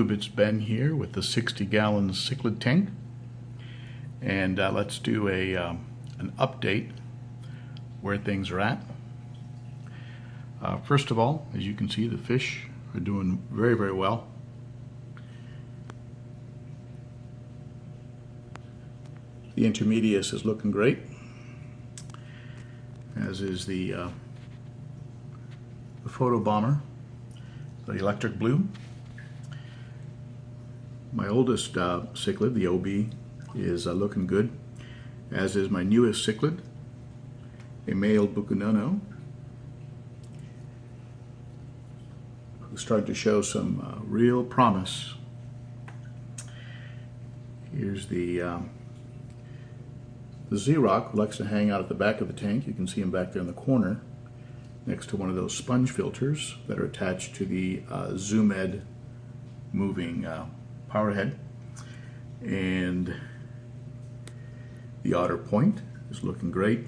YouTube, it's Ben here with the 60-gallon Cichlid tank, and let's do an update where things are at. First of all, as you can see, the fish are doing very, very well. The Anubias is looking great, as is the photo bomber, the electric blue. My oldest cichlid, the OB, is looking good, as is my newest cichlid, a male bukunono, who's starting to show some real promise. Here's the Z-Rock, who likes to hang out at the back of the tank. You can see him back there in the corner next to one of those sponge filters that are attached to the ZoomEd moving power head. And the Otter Point is looking great.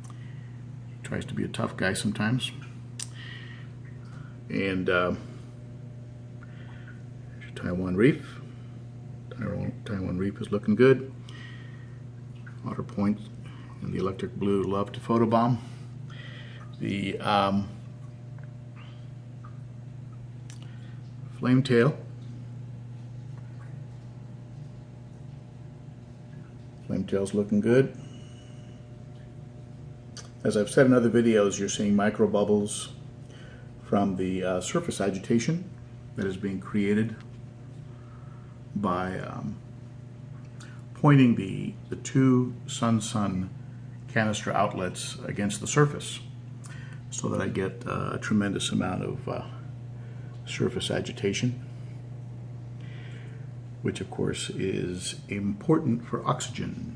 He tries to be a tough guy sometimes. And Taiwan Reef. Taiwan Reef is looking good. Otter Point and the electric blue love to photobomb. The Flametail. Flametail's looking good. As I've said in other videos, you're seeing micro bubbles from the surface agitation that is being created by pointing the two SunSun canister outlets against the surface, so that I get a tremendous amount of surface agitation, which of course is important for oxygen.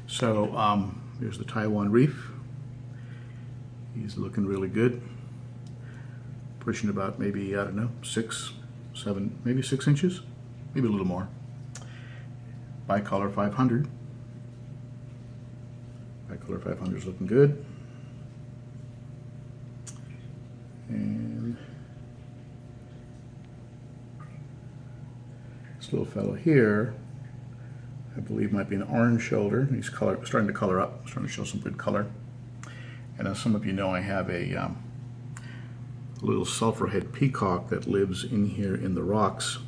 So here's the Taiwan Reef. He's looking really good, pushing about maybe, I don't know, 6, 7, maybe 6 inches, maybe a little more. Bicolor 500. Bicolor 500 is looking good. And this little fellow here, I believe might be an orange shoulder. He's starting to color up, starting to show some good color. And as some of you know, I have a little sulfurhead peacock that lives in here in the rocks.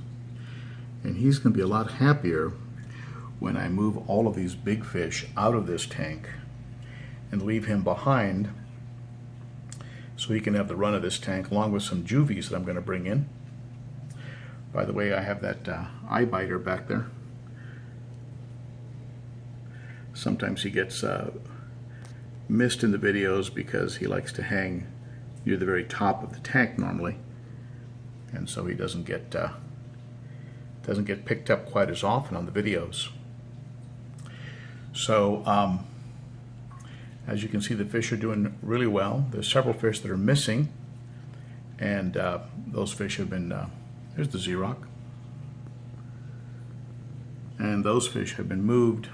And he's going to be a lot happier when I move all of these big fish out of this tank and leave him behind, so he can have the run of this tank along with some juvies that I'm going to bring in. By the way, I have that eye biter back there. Sometimes he gets missed in the videos because he likes to hang near the very top of the tank normally, and so he doesn't get picked up quite as often on the videos. So as you can see, the fish are doing really well. There's several fish that are missing, and those fish have been, there's the Z-Rock, and those fish have been moved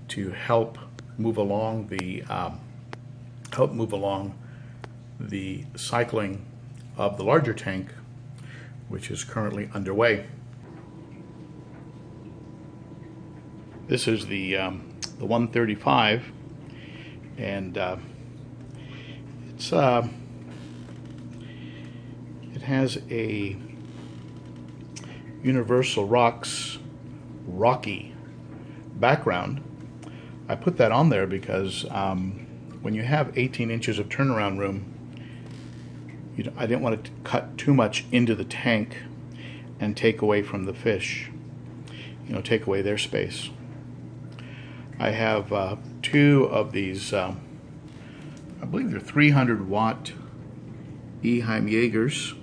to help move along the cycling of the larger tank, which is currently underway. This is the 135, and it has a Universal Rocks rocky background. I put that on there because when you have 18 inches of turnaround room, I didn't want to cut too much into the tank and take away from the fish, take away their space. I have two of these, I believe they're 300 watt Eheim Jagers,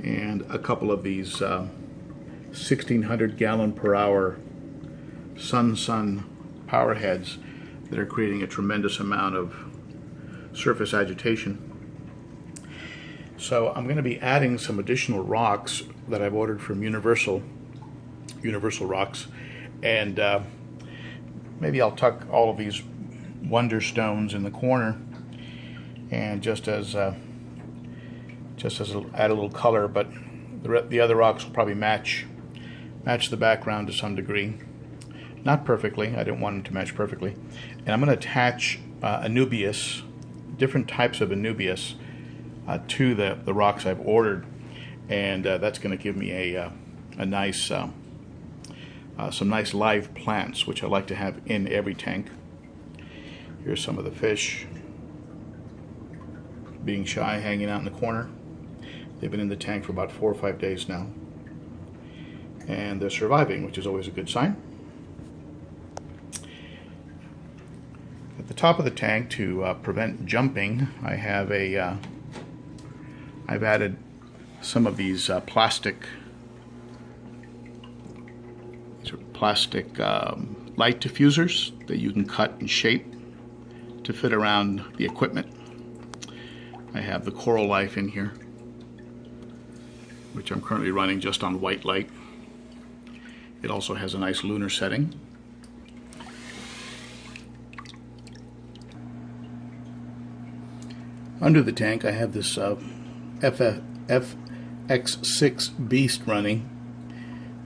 and a couple of these 1600 gallon per hour SunSun power heads that are creating a tremendous amount of surface agitation. So I'm going to be adding some additional rocks that I've ordered from Universal Rocks, and maybe I'll tuck all of these Wonderstones in the corner, and just as add a little color, but the other rocks will probably match the background to some degree. Not perfectly. I didn't want them to match perfectly. And I'm going to attach Anubias, different types of Anubias, to the rocks I've ordered, and that's going to give me a nice some nice live plants, which I like to have in every tank. Here's some of the fish being shy, hanging out in the corner. They've been in the tank for about 4 or 5 days now, and they're surviving, which is always a good sign. At the top of the tank, to prevent jumping, I have I've added some of these plastic light diffusers that you can cut and shape to fit around the equipment. I have the Coralife in here, which I'm currently running just on white light. It also has a nice lunar setting. Under the tank I have this FX6 beast running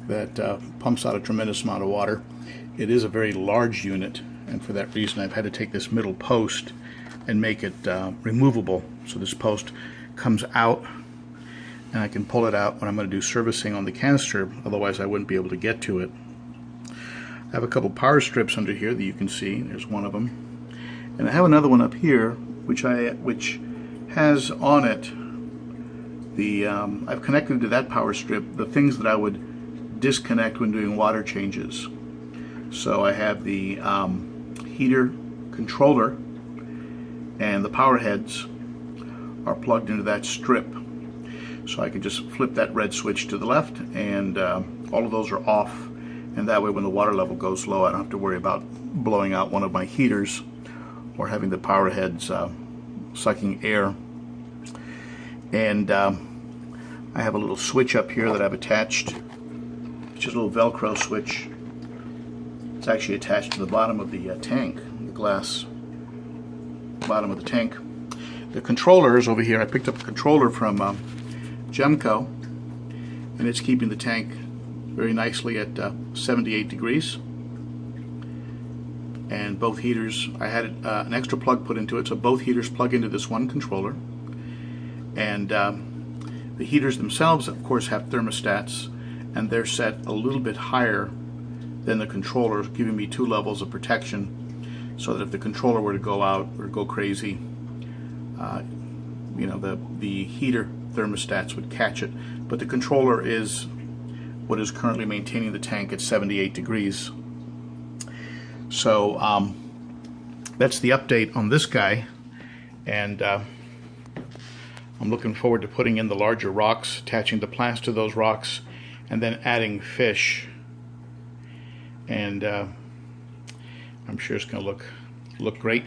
that pumps out a tremendous amount of water. It is a very large unit, and for that reason I've had to take this middle post and make it removable. So this post comes out, and I can pull it out when I'm going to do servicing on the canister, otherwise I wouldn't be able to get to it. I have a couple power strips under here that you can see. There's one of them. And I have another one up here which has on it the I've connected to that power strip the things that I would disconnect when doing water changes. So I have the heater controller, and the power heads are plugged into that strip. So I can just flip that red switch to the left, and all of those are off, and that way when the water level goes low I don't have to worry about blowing out one of my heaters or having the power heads sucking air. And I have a little switch up here that I've attached, which is a little Velcro switch. It's actually attached to the bottom of the tank, the glass bottom of the tank. The controller is over here. I picked up a controller from Gemco, and it's keeping the tank very nicely at 78 degrees. And both heaters, I had an extra plug put into it, so both heaters plug into this one controller. And the heaters themselves, of course, have thermostats, and they're set a little bit higher than the controller, giving me 2 levels of protection, so that if the controller were to go out or go crazy, you know, the heater thermostats would catch it. But the controller is what is currently maintaining the tank at 78 degrees. So that's the update on this guy, and I'm looking forward to putting in the larger rocks, attaching the plants to those rocks, and then adding fish. And I'm sure it's going to look great,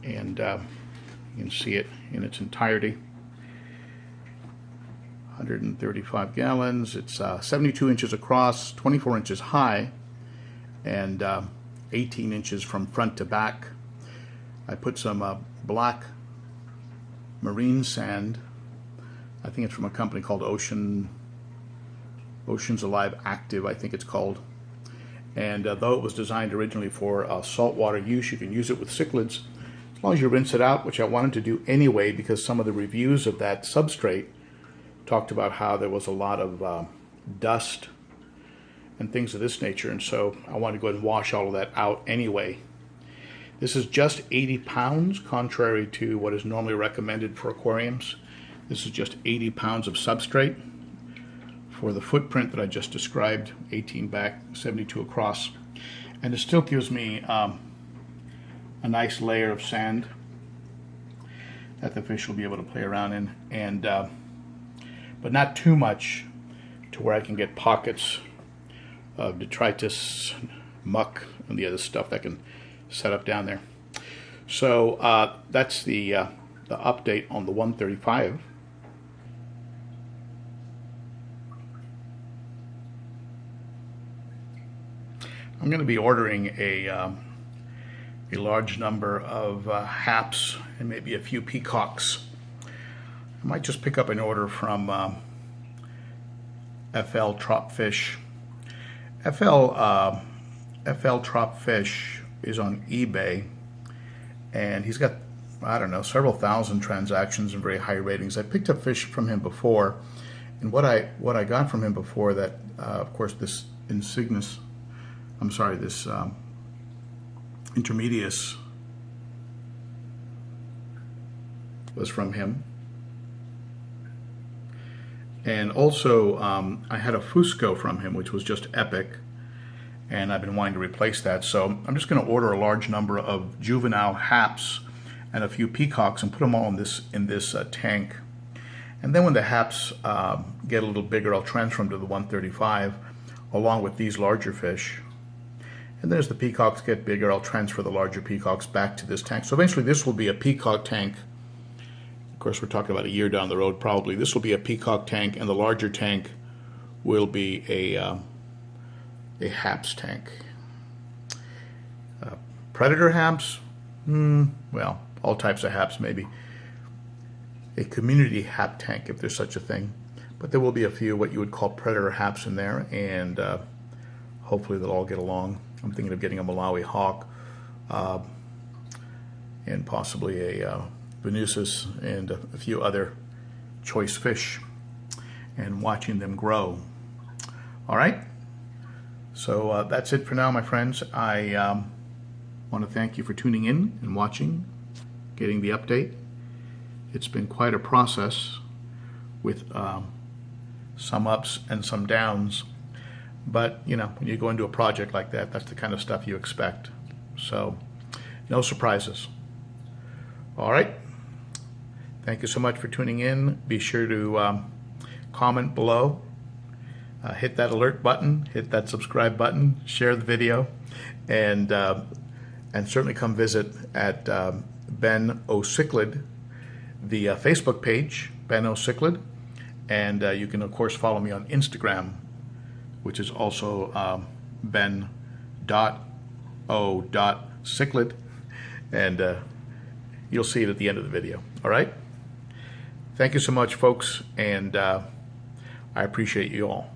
and you can see it in its entirety. 135 gallons. It's 72 inches across, 24 inches high, and 18 inches from front to back. I put some black marine sand. I think it's from a company called Ocean's Alive Active, I think it's called. And though it was designed originally for saltwater use, you can use it with cichlids as long as you rinse it out, which I wanted to do anyway because some of the reviews of that substrate talked about how there was a lot of dust and things of this nature, and so I wanted to go ahead and wash all of that out anyway. This is just 80 pounds, contrary to what is normally recommended for aquariums. This is just 80 pounds of substrate for the footprint that I just described, 18 back, 72 across. And it still gives me a nice layer of sand that the fish will be able to play around in, and but not too much to where I can get pockets of detritus, muck, and the other stuff that can set up down there. So that's the update on the 135. I'm going to be ordering a large number of haps and maybe a few peacocks. I might just pick up an order from FLTROPFISH. FLTROPFISH is on eBay, and he's got, I don't know, several thousand transactions and very high ratings. I picked up fish from him before, and what I got from him before that, of course, this Insignis, I'm sorry, this Intermedius was from him. And also, I had a Fusco from him, which was just epic, and I've been wanting to replace that. So I'm just going to order a large number of juvenile haps and a few peacocks and put them all in this tank. And then when the haps get a little bigger, I'll transfer them to the 135 along with these larger fish. And then as the peacocks get bigger, I'll transfer the larger peacocks back to this tank. So eventually this will be a peacock tank. Of course, we're talking about a year down the road probably. This will be a peacock tank, and the larger tank will be a haps tank. Predator haps? Well, all types of haps maybe. A community hap tank, if there's such a thing. But there will be a few what you would call predator haps in there, and hopefully they'll all get along. I'm thinking of getting a Malawi hawk and possibly a Venusis and a few other choice fish, and watching them grow. All right, so that's it for now, my friends. I want to thank you for tuning in and watching, getting the update. It's been quite a process with some ups and some downs, but you know, when you go into a project like that, that's the kind of stuff you expect. So no surprises. All right, thank you so much for tuning in. Be sure to comment below, hit that alert button, hit that subscribe button, share the video, and certainly come visit at ben.o.cichlid, the Facebook page, ben.o.cichlid, and you can of course follow me on Instagram, which is also ben.o.cichlid, and you'll see it at the end of the video. All right, thank you so much, folks, and I appreciate you all.